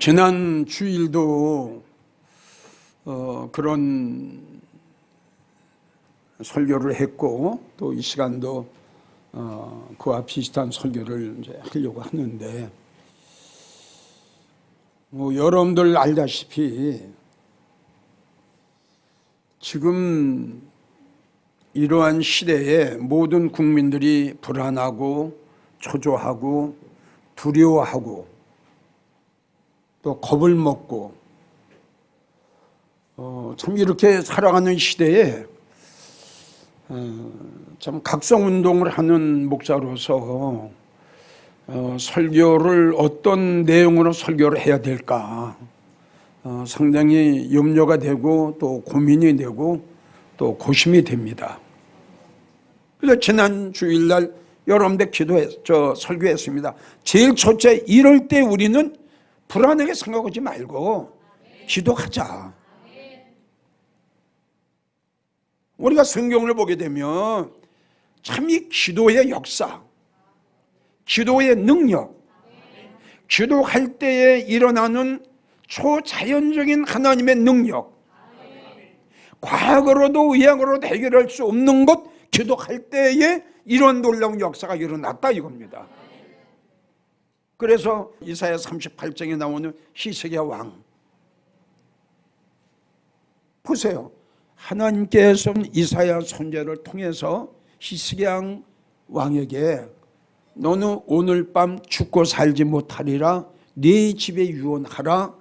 지난 주일도 그런 설교를 했고 또 이 시간도 그와 비슷한 설교를 이제 하려고 하는데 여러분들 알다시피 지금 이러한 시대에 모든 국민들이 불안하고 초조하고 두려워하고 또 겁을 먹고 참 이렇게 살아가는 시대에 참 각성운동을 하는 목사로서 설교를 어떤 내용으로 설교를 해야 될까 상당히 염려가 되고 또 고민이 되고 또 고심이 됩니다. 그래서 지난 주일날 여러분들 설교했습니다. 제일 첫째, 이럴 때 우리는 불안하게 생각하지 말고 기도하자. 우리가 성경을 보게 되면 참 이 기도의 역사, 기도의 능력, 기도할 때에 일어나는 초자연적인 하나님의 능력, 과거로도 의학으로도 해결할 수 없는 것, 기도할 때에 이런 놀라운 역사가 일어났다 이겁니다. 그래서 이사야 38장에 나오는 히스기야 왕 보세요. 하나님께서는 이사야 선지자를 통해서 히스기야 왕에게 너는 오늘 밤 죽고 살지 못하리라, 네 집에 유언하라,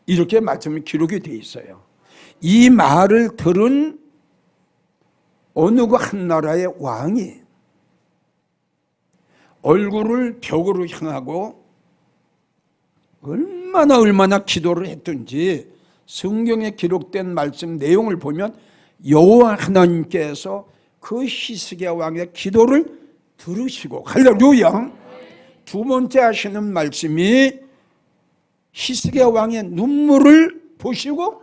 이렇게 말씀이 기록이 되어 있어요. 이 말을 들은 어느 한 나라의 왕이 얼굴을 벽으로 향하고 얼마나 기도를 했든지 성경에 기록된 말씀 내용을 보면 여호와 하나님께서 그 히스기야 왕의 기도를 들으시고, 할렐루야. 두 번째 하시는 말씀이 히스기야 왕의 눈물을 보시고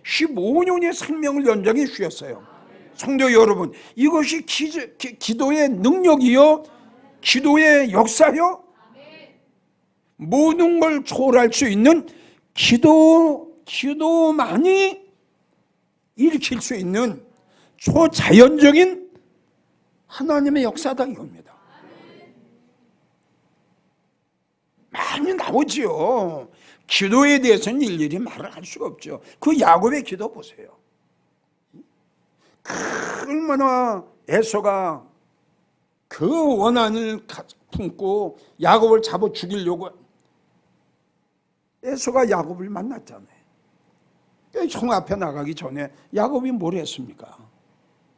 15년의 생명을 연장해 주셨어요. 성도 여러분, 이것이 기도의 능력이요, 기도의 역사요, 모든 걸 초월할 수 있는 기도만이 일으킬 수 있는 초자연적인 하나님의 역사다 이겁니다. 많이 나오지요. 기도에 대해서는 일일이 말을 할 수가 없죠. 그 야곱의 기도 보세요. 얼마나 에서가 그 원한을 품고 야곱을 잡아 죽이려고 에서가 야곱을 만났잖아요. 형 앞에 나가기 전에 야곱이 뭘 했습니까?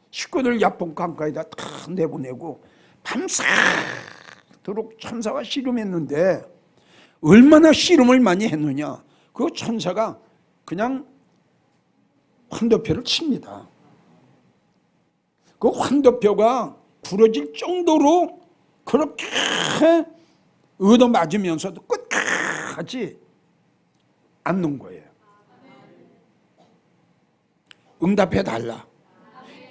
식구들 야복 강가에다 다 내보내고 밤새도록 천사와 씨름했는데 얼마나 씨름을 많이 했느냐. 그 천사가 그냥 환도표를 칩니다. 그 환도표가 부러질 정도로 그렇게 얻어맞으면서도 끝까지 않는 거예요. 응답해달라.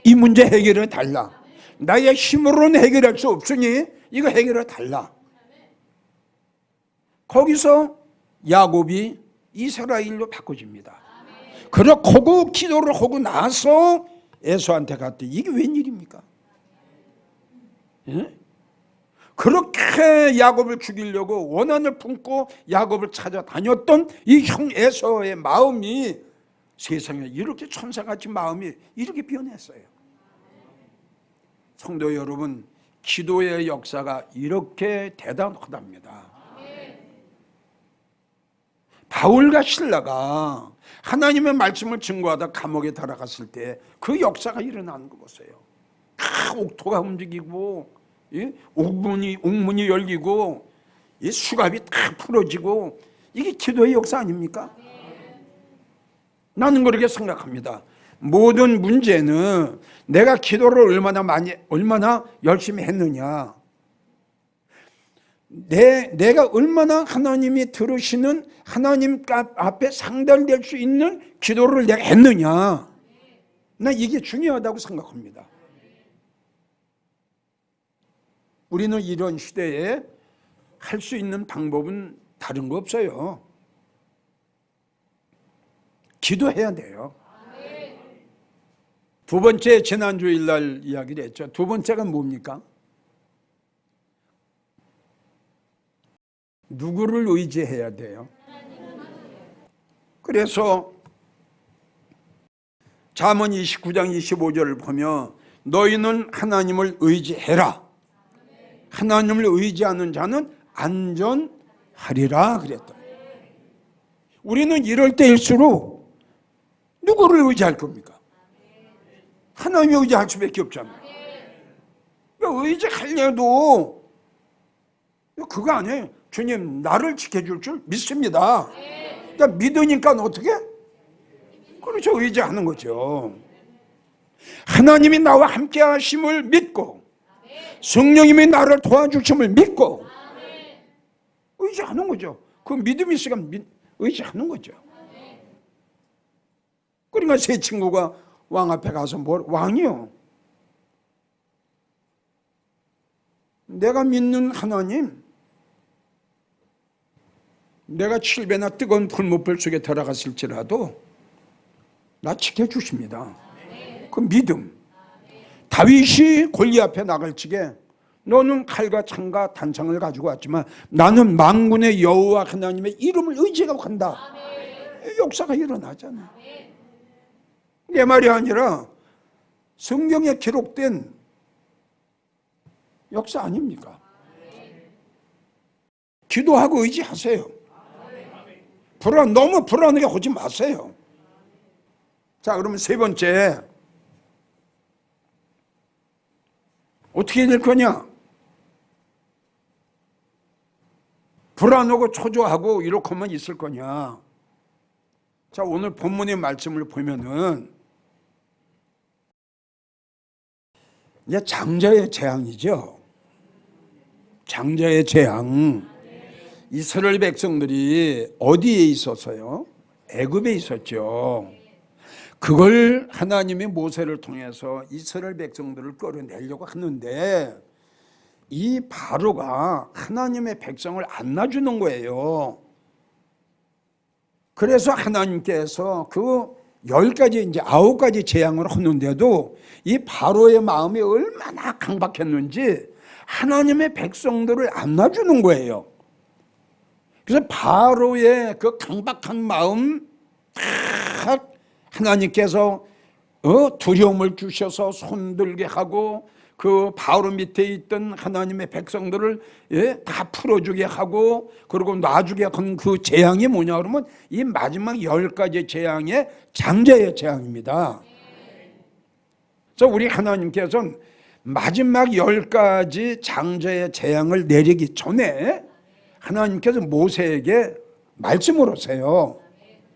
이 문제 해결해달라. 나의 힘으로는 해결할 수 없으니 이거 해결해달라. 거기서 야곱이 이스라엘로 바꿔집니다. 그렇고 기도를 하고 나서 에서한테 갔더니 이게 웬일입니까? 예? 그렇게 야곱을 죽이려고 원한을 품고 야곱을 찾아다녔던 이 형 에서의 마음이 세상에 이렇게 천사같이 마음이 이렇게 변했어요. 성도 여러분, 기도의 역사가 이렇게 대단하답니다. 바울과 실라가 하나님의 말씀을 증거하다 감옥에 들어갔을 때 그 역사가 일어나는 거 보세요. 옥토가 움직이고 옥문이 열리고 수갑이 다 풀어지고, 이게 기도의 역사 아닙니까? 나는 그렇게 생각합니다. 모든 문제는 내가 기도를 얼마나 열심히 했느냐, 내가 얼마나 하나님이 들으시는 하나님 앞에 상달될 수 있는 기도를 내가 했느냐, 나 이게 중요하다고 생각합니다. 우리는 이런 시대에 할 수 있는 방법은 다른 거 없어요. 기도해야 돼요. 두 번째, 지난주일 날 이야기를 했죠. 두 번째가 뭡니까? 누구를 의지해야 돼요? 그래서 잠언 29장 25절을 보면 너희는 하나님을 의지해라. 하나님을 의지하는 자는 안전하리라 그랬다. 우리는 이럴 때일수록 누구를 의지할 겁니까? 하나님 의지할 수밖에 없잖아요. 그러니까 의지하려도 그거 아니에요. 주님 나를 지켜줄 줄 믿습니다. 그러니까 믿으니까 어떻게? 그렇죠. 의지하는 거죠. 하나님이 나와 함께 하심을 믿고 성령님이 나를 도와주심을 믿고 의지하는 거죠. 그 믿음이 있으니까 의지하는 거죠. 그러니까 세 친구가 왕 앞에 가서 왕이요, 내가 믿는 하나님, 내가 7배나 뜨거운 불못불 속에 들어갔을지라도 나 지켜주십니다. 그 믿음. 다윗이 골리앗 앞에 나갈 적에 너는 칼과 창과 단창을 가지고 왔지만 나는 만군의 여호와 하나님의 이름을 의지하고 간다. 역사가 일어나잖아요. 내 말이 아니라 성경에 기록된 역사 아닙니까? 기도하고 의지하세요. 너무 불안하게 하지 마세요. 자, 그러면 세 번째, 어떻게 될 거냐? 불안하고 초조하고 이렇게 하면 있을 거냐? 자, 오늘 본문의 말씀을 보면은 이제 장자의 재앙이죠. 장자의 재앙. 이스라엘 백성들이 어디에 있었어요? 애굽에 있었죠. 그걸 하나님이 모세를 통해서 이스라엘 백성들을 끌어내려고 하는데 이 바로가 하나님의 백성을 안 놔주는 거예요. 그래서 하나님께서 그 10가지 이제 9가지 재앙을 하는데도 이 바로의 마음이 얼마나 강박했는지 하나님의 백성들을 안 놔주는 거예요. 그래서 바로의 그 강박한 마음 딱 하나님께서 두려움을 주셔서 손들게 하고 그 바로 밑에 있던 하나님의 백성들을 다 풀어주게 하고 그리고 놔주게 한 그 재앙이 뭐냐 그러면 이 마지막 10가지 재앙의 장자의 재앙입니다. 그래서 우리 하나님께서는 마지막 10가지 장자의 재앙을 내리기 전에 하나님께서 모세에게 말씀을 하세요.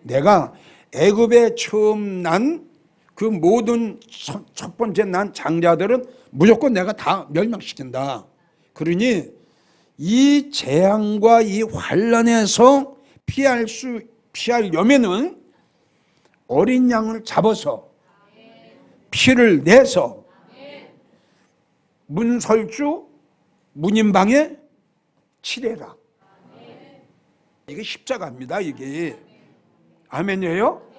내가 애굽에 처음 난 그 모든 첫 번째 난 장자들은 무조건 내가 다 멸망시킨다. 그러니 이 재앙과 이 환난에서 피하려면은 어린 양을 잡아서 피를 내서 문설주 문인방에 칠해라. 이게 십자가입니다. 이게 아멘이에요?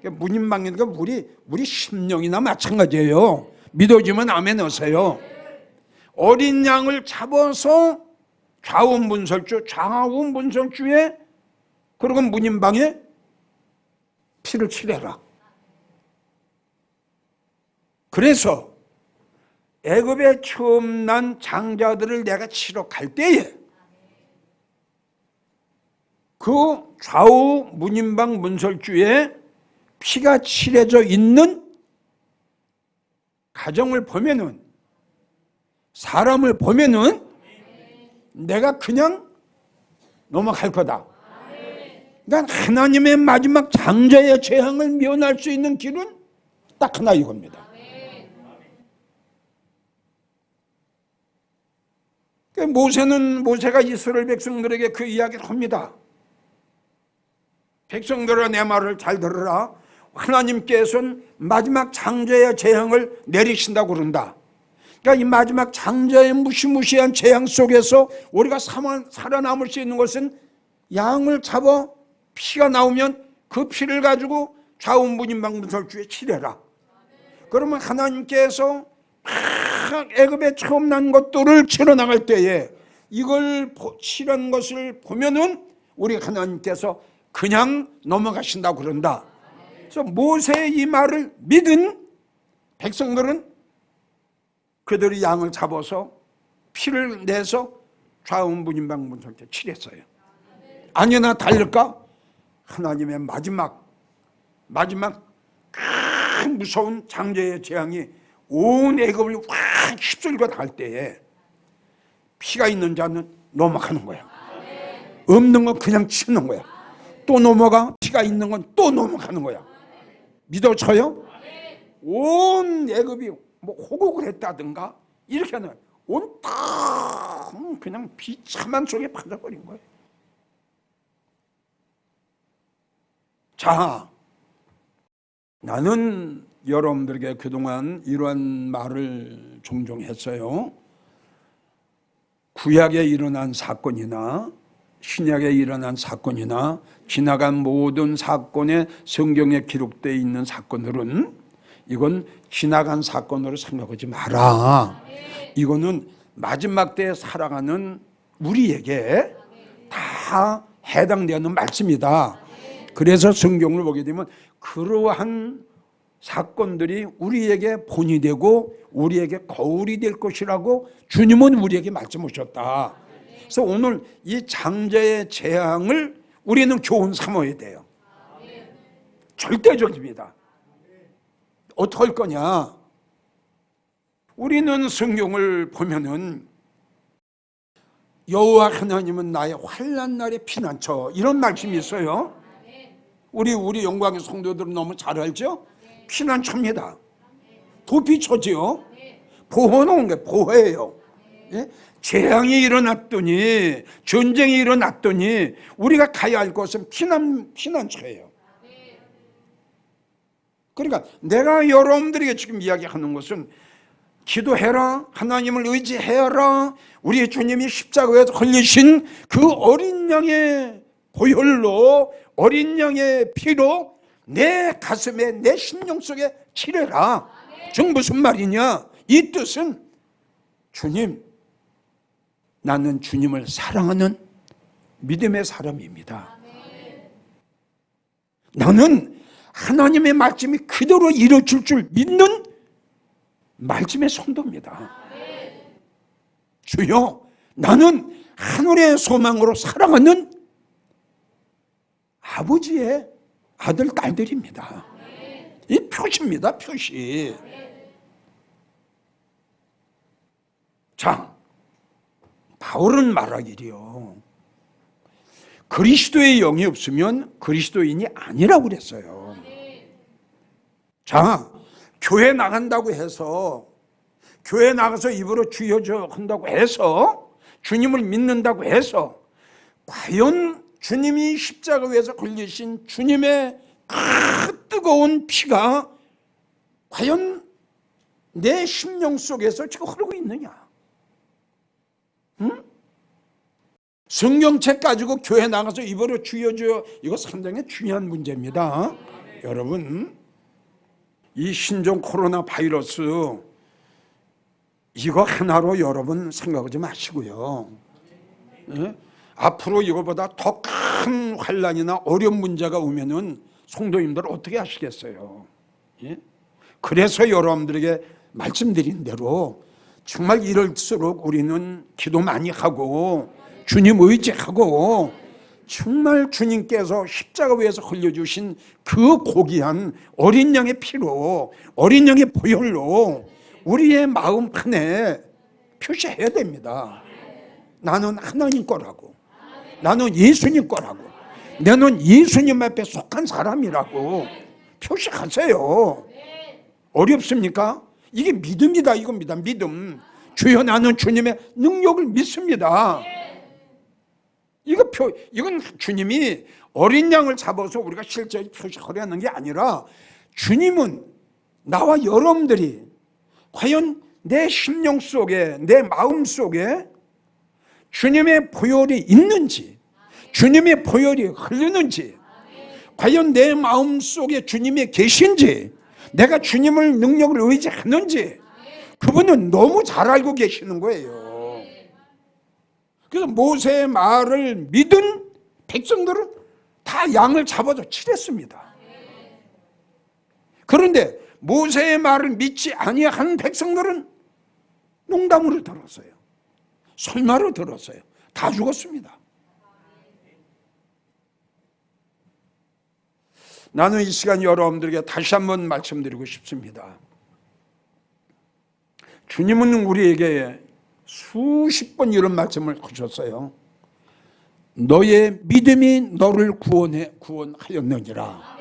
문인방이니까 우리 심령이나 마찬가지예요. 믿어지면 아멘 하세요. 어린 양을 잡아서 좌우 문설주에 그리고 문인방에 피를 칠해라. 그래서 애굽에 처음 난 장자들을 내가 치러 갈 때에 그 좌우 문인방 문설주에 피가 칠해져 있는 가정을 보면은, 사람을 보면은 내가 그냥 넘어갈 거다. 그러니까 하나님의 마지막 장자의 재앙을 면할 수 있는 길은 딱 하나 이겁니다. 모세가 이스라엘 백성들에게 그 이야기를 합니다. 백성들아, 내 말을 잘 들으라. 하나님께서는 마지막 장자의 재앙을 내리신다고 그런다. 그러니까 이 마지막 장자의 무시무시한 재앙 속에서 우리가 살아남을 수 있는 것은 양을 잡아 피가 나오면 그 피를 가지고 좌우문임방문설주에 치래라. 그러면 하나님께서 막 애굽에 처음 난 것들을 치러 나갈 때에 이걸 치는 것을 보면은 우리 하나님께서 그냥 넘어가신다고 그런다. 그래서 모세의 이 말을 믿은 백성들은 그들이 양을 잡아서 피를 내서 좌우문임방문설주에 치랬어요. 아니나 다를까? 하나님의 마지막 큰 무서운 장제의 재앙이 온 애굽을 확 휩쓸고 갈 때에 피가 있는 자는 넘어가는 거야. 없는 건 그냥 치는 거야. 또 넘어가. 피가 있는 건 또 넘어가는 거야. 믿어져요? 온 애굽이 뭐 호곡을 했다든가 이렇게 하는 온 땅 그냥 비참한 속에 빠져버린 거예요. 자, 나는 여러분들에게 그동안 이러한 말을 종종 했어요. 구약에 일어난 사건이나 신약에 일어난 사건이나 지나간 모든 사건에 성경에 기록되어 있는 사건들은 이건 지나간 사건으로 생각하지 마라. 이거는 마지막 때에 살아가는 우리에게 다 해당되는 말씀이다. 그래서 성경을 보게 되면 그러한 사건들이 우리에게 본이 되고 우리에게 거울이 될 것이라고 주님은 우리에게 말씀하셨다. 그래서 오늘 이 장자의 재앙을 우리는 교훈 삼아야 돼요. 절대적입니다. 어떻게 할 거냐? 우리는 성경을 보면은 여호와 하나님은 나의 환난 날의 피난처 이런 말씀이 있어요. 우리 영광의 성도들은 너무 잘 알죠? 피난처입니다. 도피처지요. 보호하는 게 보호예요. 예? 재앙이 일어났더니 전쟁이 일어났더니 우리가 가야 할 곳은 피난처예요. 그러니까 내가 여러분들에게 지금 이야기하는 것은 기도해라, 하나님을 의지해라, 우리 주님이 십자가에서 걸리신 그 어린 양의 보혈로 어린 양의 피로 내 가슴에 내 심령 속에 칠해라. 즉 무슨 말이냐? 이 뜻은 주님, 나는 주님을 사랑하는 믿음의 사람입니다. 나는 하나님의 말씀이 그대로 이루어질 줄 믿는 말씀의 성도입니다. 주여, 나는 하늘의 소망으로 살아가는 아버지의 아들, 딸들입니다. 이 표시입니다, 표시. 자, 바울은 말하기리요. 그리스도의 영이 없으면 그리스도인이 아니라고 그랬어요. 자, 교회 나간다고 해서, 교회 나가서 입으로 주여져 한다고 해서, 주님을 믿는다고 해서, 과연 주님이 십자가 위에서 걸리신 주님의 그 뜨거운 피가 과연 내 심령 속에서 지금 흐르고 있느냐? 응? 성경책 가지고 교회 나가서 입으로 주여주여, 이거 상당히 중요한 문제입니다. 여러분, 이 신종 코로나 바이러스 이거 하나로 여러분 생각하지 마시고요. 예? 앞으로 이거보다 더 큰 환난이나 어려운 문제가 오면은 성도님들 어떻게 하시겠어요? 예? 그래서 여러분들에게 말씀드린 대로 정말 이럴수록 우리는 기도 많이 하고 주님 의지하고 정말 주님께서 십자가 위에서 흘려주신 그 고귀한 어린 양의 피로, 어린 양의 보혈로 우리의 마음판에 표시해야 됩니다. 나는 하나님 거라고, 나는 예수님 거라고, 나는 예수님 앞에 속한 사람이라고 표시하세요. 어렵습니까? 이게 믿음이다, 이겁니다. 믿음. 주여, 나는 주님의 능력을 믿습니다. 이건 주님이 어린 양을 잡아서 우리가 실제 표시하려는 게 아니라, 주님은 나와 여러분들이 과연 내 심령 속에, 내 마음 속에 주님의 보혈이 있는지, 주님의 보혈이 흐르는지, 과연 내 마음속에 주님이 계신지, 내가 주님을 능력을 의지하는지 그분은 너무 잘 알고 계시는 거예요. 그래서 모세의 말을 믿은 백성들은 다 양을 잡아서 칠했습니다. 그런데 모세의 말을 믿지 아니한 백성들은 농담으로 들었어요. 설마로 들었어요. 다 죽었습니다. 나는 이 시간 여러분들에게 다시 한번 말씀드리고 싶습니다. 주님은 우리에게 수십 번 이런 말씀을 하셨어요. 너의 믿음이 너를 구원하였느니라.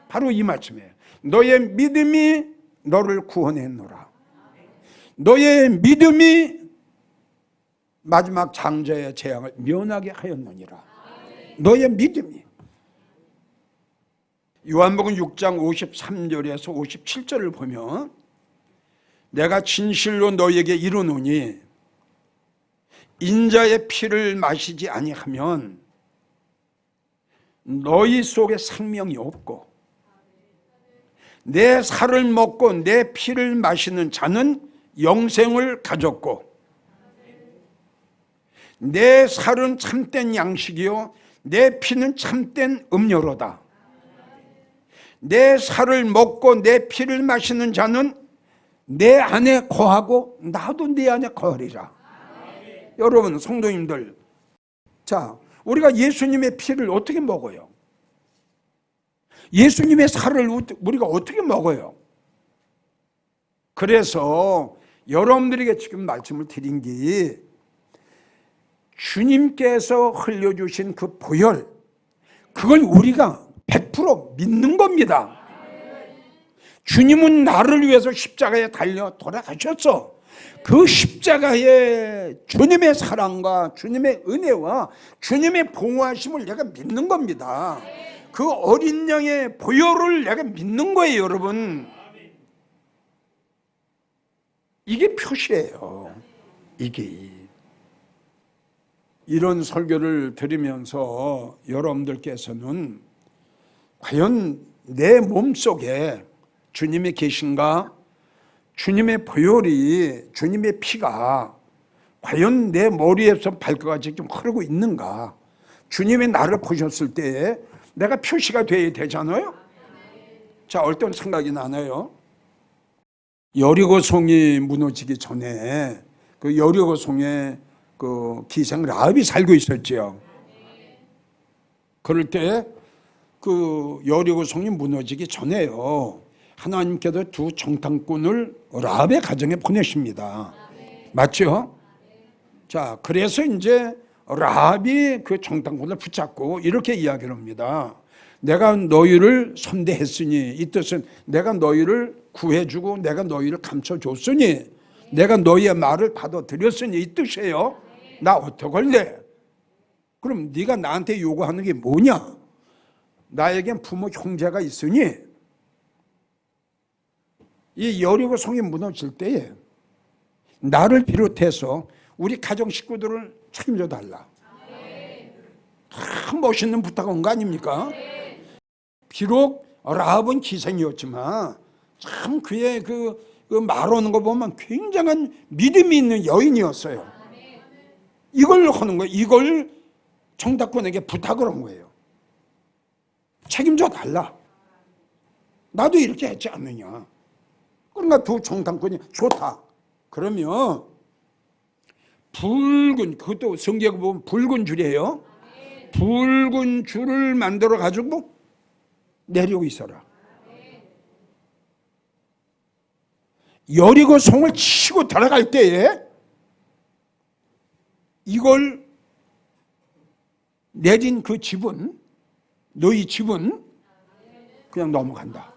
바로 이 말씀이에요. 너의 믿음이 너를 구원했노라. 너의 믿음이 마지막 장자의 재앙을 면하게 하였느니라. 너의 믿음이. 요한복음 6장 53절에서 57절을 보면 내가 진실로 너에게 이르노니 인자의 피를 마시지 아니하면 너희 속에 생명이 없고 내 살을 먹고 내 피를 마시는 자는 영생을 가졌고 내 살은 참된 양식이요 내 피는 참된 음료로다. 내 살을 먹고 내 피를 마시는 자는 내 안에 거하고 나도 네 안에 거하리라. 여러분 성도님들, 자, 우리가 예수님의 피를 어떻게 먹어요? 예수님의 살을 우리가 어떻게 먹어요? 그래서 여러분들에게 지금 말씀을 드린 게 주님께서 흘려주신 그 보혈, 그걸 우리가 100% 믿는 겁니다. 주님은 나를 위해서 십자가에 달려 돌아가셨어. 그 십자가에 주님의 사랑과 주님의 은혜와 주님의 보호하심을 내가 믿는 겁니다. 그 어린 양의 보혈을 내가 믿는 거예요, 여러분. 이게 표시예요. 이게. 이런 설교를 들으면서 여러분들께서는 과연 내 몸속에 주님이 계신가? 주님의 보혈이, 주님의 피가 과연 내 머리에서 발끝까지 좀 흐르고 있는가? 주님이 나를 보셨을 때에 내가 표시가 돼야 되잖아요? 자, 어떤 생각이 나나요? 여리고성이 무너지기 전에 그 여리고성에 그 기생 라합이 살고 있었죠. 그럴 때 그 여리고성이 무너지기 전에요, 하나님께서 두 정탐꾼을 라합의 가정에 보내십니다. 맞죠? 자, 그래서 이제 라합이 그 정탐꾼을 붙잡고 이렇게 이야기를 합니다. 내가 너희를 선대했으니, 이 뜻은 내가 너희를 구해주고 내가 너희를 감춰줬으니, 내가 너희의 말을 받아들였으니, 이 뜻이에요. 나 어떡할래? 그럼 네가 나한테 요구하는 게 뭐냐? 나에겐 부모 형제가 있으니 이 여리고성이 무너질 때에 나를 비롯해서 우리 가정 식구들을 책임져 달라. 참 멋있는 부탁한 거 아닙니까? 비록 라합은 기생이었지만 참 그의 그 말하는 거 보면 굉장한 믿음이 있는 여인이었어요. 이걸 하는 거예요. 이걸 정탐꾼에게 부탁을 한 거예요. 책임져 달라. 나도 이렇게 했지 않느냐. 그러니까 두 정탐꾼이 좋다. 그러면 붉은, 그것도 성경에 보면 붉은 줄이에요. 붉은 줄을 만들어 가지고 내리고 있어라. 여리고 성을 치고 들어갈 때에 이걸 내린 그 집은, 너희 집은 그냥 넘어간다.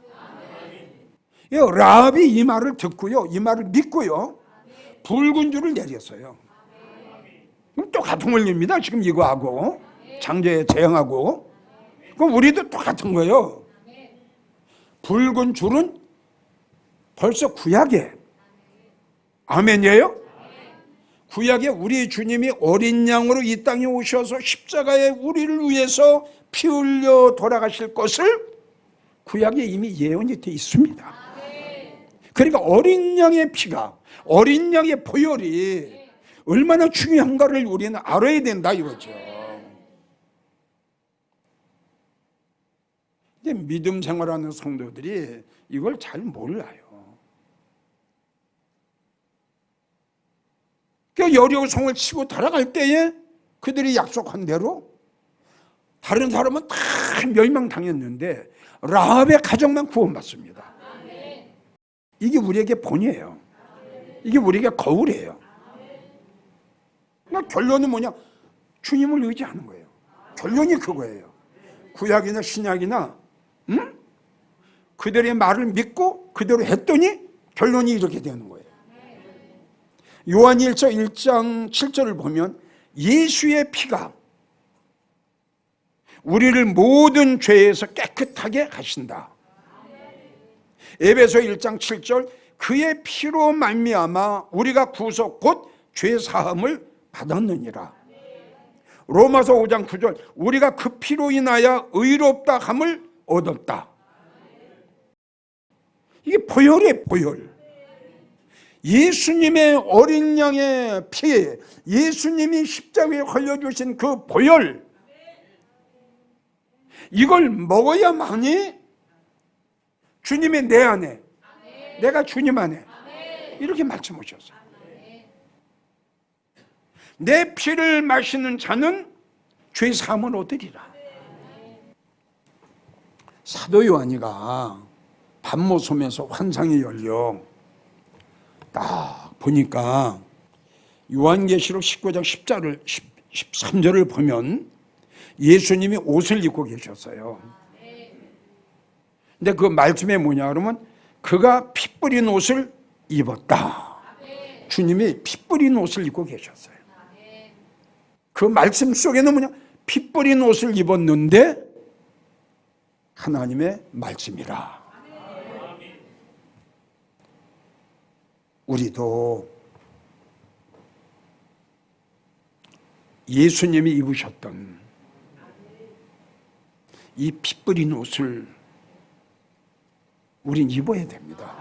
라합이 이 말을 듣고요, 이 말을 믿고요, 붉은 줄을 내렸어요. 그럼 똑같은 원리입니다. 지금 이거하고 장자의 재앙하고. 그럼 우리도 똑같은 거예요. 붉은 줄은 벌써 구약에, 아멘이에요? 구약에 우리 주님이 어린 양으로 이 땅에 오셔서 십자가에 우리를 위해서 피 흘려 돌아가실 것을 구약에 이미 예언이 되어 있습니다. 그러니까 어린 양의 피가, 어린 양의 보혈이 얼마나 중요한가를 우리는 알아야 된다 이거죠. 근데 믿음 생활하는 성도들이 이걸 잘 몰라요. 그 여리고성을 치고 돌아갈 때에 그들이 약속한 대로 다른 사람은 다 멸망당했는데 라합의 가정만 구원받습니다. 이게 우리에게 본이에요. 이게 우리에게 거울이에요. 그러니까 결론은 뭐냐? 주님을 의지하는 거예요. 결론이 그거예요. 구약이나 신약이나 그들의 말을 믿고 그대로 했더니 결론이 이렇게 되는 거예요. 요한일서 1장 7절을 보면 예수의 피가 우리를 모든 죄에서 깨끗하게 하신다. 에베소 1장 7절 그의 피로 말미암아 우리가 구속 곧 죄사함을 받았느니라. 로마서 5장 9절 우리가 그 피로 인하여 의롭다 함을 얻었다. 이게 보혈이에요. 보혈. 예수님의 어린 양의 피, 예수님이 십자가에 흘려주신 그 보혈, 이걸 먹어야만이 주님의 내 안에, 내가 주님 안에, 이렇게 말씀하셨어요. 내 피를 마시는 자는 죄 사함을 얻으리라. 사도 요한이가 밤모섬에서 환상이 열려 딱 보니까 요한계시록 19장 13절을 보면 예수님이 옷을 입고 계셨어요. 근데 그 말씀에 뭐냐 그러면 그가 피 뿌린 옷을 입었다. 주님이 피 뿌린 옷을 입고 계셨어요. 그 말씀 속에는 뭐냐? 피 뿌린 옷을 입었는데 하나님의 말씀이라. 우리도 예수님이 입으셨던 이 피 뿌린 옷을 우린 입어야 됩니다.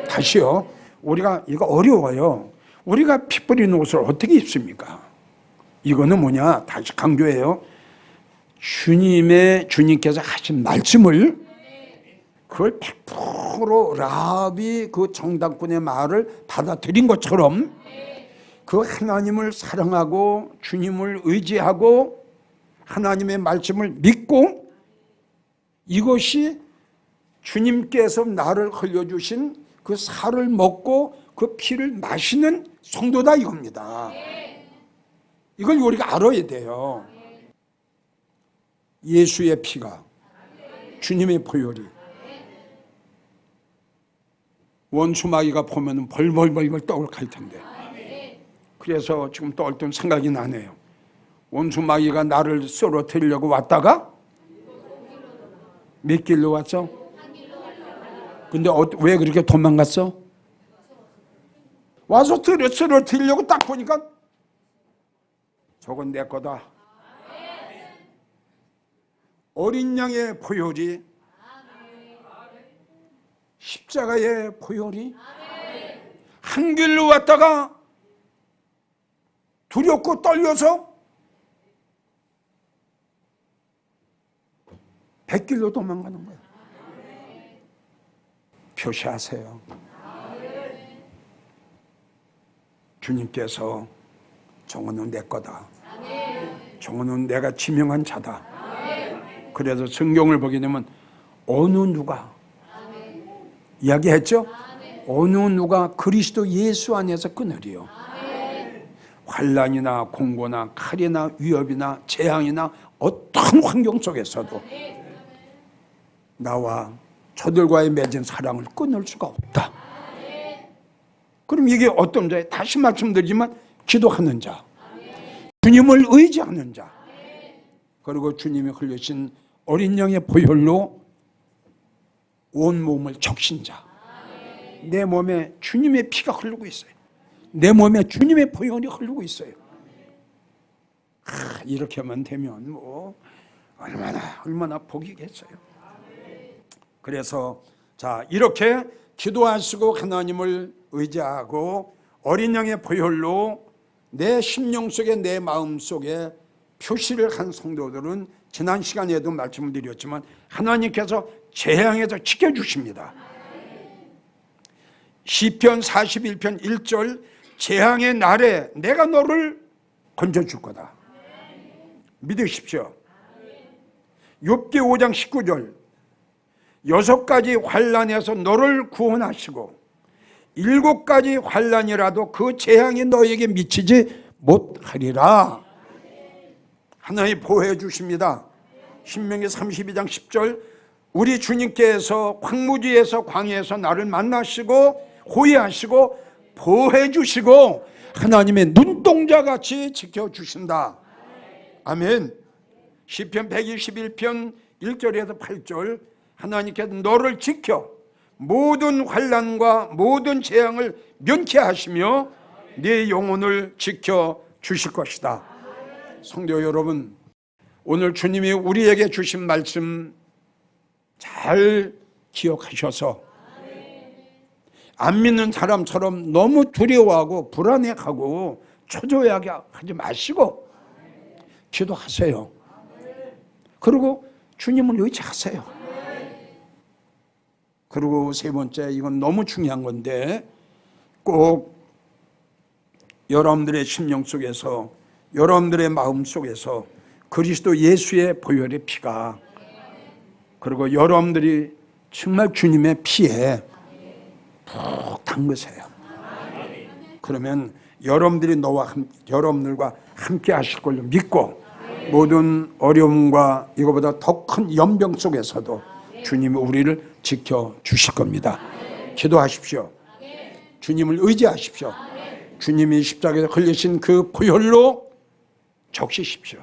다시요. 우리가 이거 어려워요. 우리가 피 뿌린 옷을 어떻게 입습니까? 이거는 뭐냐? 다시 강조해요. 주님께서 하신 말씀을 그걸 100% 라합이 그 정당꾼의 말을 받아들인 것처럼 그 하나님을 사랑하고 주님을 의지하고 하나님의 말씀을 믿고 이것이 주님께서 나를 흘려주신 그 살을 먹고 그 피를 마시는 성도다 이겁니다. 이걸 우리가 알아야 돼요. 예수의 피가, 주님의 보혈이 원수마귀가 보면 벌벌벌벌 떡을 갈 텐데. 그래서 지금 또 어떤 생각이 나네요. 원수마귀가 나를 쓰러뜨리려고 왔다가 몇 길로 왔어? 근데 왜 그렇게 도망갔어? 와서 쓰러뜨리려고 딱 보니까 저건 내 거다. 어린 양의 보혈이, 십자가의 보혈이 한 길로 왔다가 두렵고 떨려서 100길로 도망가는 거예요. 표시하세요. 주님께서 정원은 내 거다. 정원은 내가 지명한 자다. 그래서 성경을 보게 되면 어느 누가 이야기했죠? 어느 누가 그리스도 예수 안에서 끊으리요. 환난이나 공고나 칼이나 위협이나 재앙이나 어떤 환경 속에서도 나와 저들과의 맺은 사랑을 끊을 수가 없다. 그럼 이게 어떤 자예요? 다시 말씀드리지만 기도하는 자, 주님을 의지하는 자, 그리고 주님이 흘리신 어린 양의 보혈로 온 몸을 적신 자. 내 몸에 주님의 피가 흐르고 있어요. 내 몸에 주님의 보혈이 흐르고 있어요. 이렇게만 되면 얼마나 복이겠어요. 그래서 자, 이렇게 기도하시고 하나님을 의지하고 어린 양의 보혈로 내 심령 속에 내 마음 속에 표시를 한 성도들은 지난 시간에도 말씀을 드렸지만 하나님께서 재앙에서 지켜주십니다. 시편 41편 1절 재앙의 날에 내가 너를 건져줄 거다. 믿으십시오. 욥기 5장 19절 6가지 환난에서 너를 구원하시고 7가지 환난이라도 그 재앙이 너에게 미치지 못하리라. 하나님 보호해 주십니다. 신명기 32장 10절 우리 주님께서 황무지에서 광야에서 나를 만나시고 호위하시고 보호해 주시고 하나님의 눈동자같이 지켜주신다. 아멘. 시편 121편 1절에서 8절 하나님께서 너를 지켜 모든 환난과 모든 재앙을 면케하시며 네 영혼을 지켜 주실 것이다. 성도 여러분, 오늘 주님이 우리에게 주신 말씀 잘 기억하셔서 안 믿는 사람처럼 너무 두려워하고 불안해하고 초조해하게 하지 마시고 기도하세요. 그리고 주님을 의지하세요. 그리고 세 번째, 이건 너무 중요한 건데 꼭 여러분들의 심령 속에서 여러분들의 마음 속에서 그리스도 예수의 보혈의 피가 그리고 여러분들이 정말 주님의 피에 푹 담그세요. 그러면 여러분들과 함께 하실 걸로 믿고 모든 어려움과 이거보다 더 큰 연병 속에서도 주님이 우리를 지켜주실 겁니다. 기도하십시오. 주님을 의지하십시오. 주님이 십자가에서 흘리신 그 보혈로 적시십시오.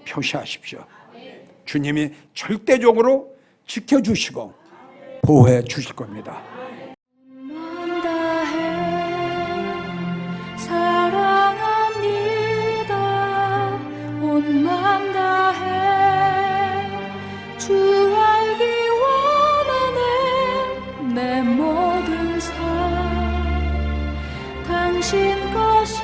표시하십시오. 주님이 절대적으로 지켜주시고 보호해 주실 겁니다. 온 맘 다해 주 알기 원하네 내 모든 삶 당신 것이